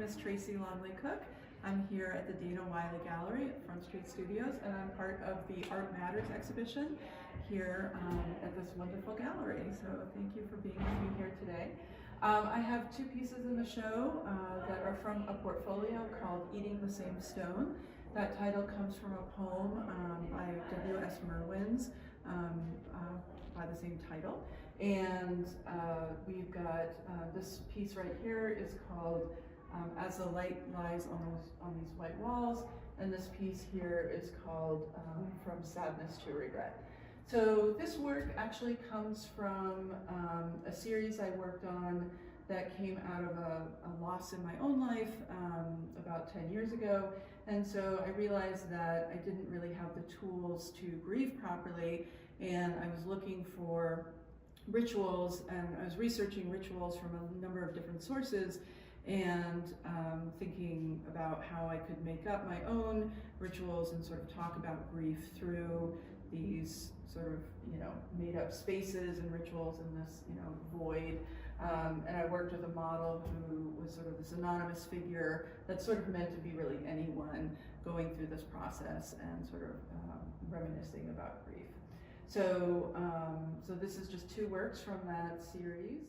name is Tracy Longley Cook. I'm here at the Dana Wiley Gallery at Front Street Studios, and I'm part of the Art Matters exhibition here at this wonderful gallery. So thank you for being with me here today. I have two pieces in the show that are from a portfolio called Eating the Same Stone. That title comes from a poem by W.S. Merwin's by the same title. And we've got this piece right here is called As the Light Lies on these White Walls, and this piece here is called From Sadness to Regret. So this work actually comes from a series I worked on that came out of a loss in my own life about 10 years ago. And so I realized that I didn't really have the tools to grieve properly, and I was looking for rituals, and I was researching rituals from a number of different sources, and thinking about how I could make up my own rituals and sort of talk about grief through these sort of, made up spaces and rituals in this, void. And I worked with a model who was sort of this anonymous figure that's sort of meant to be really anyone going through this process and sort of reminiscing about grief. So, so this is just two works from that series.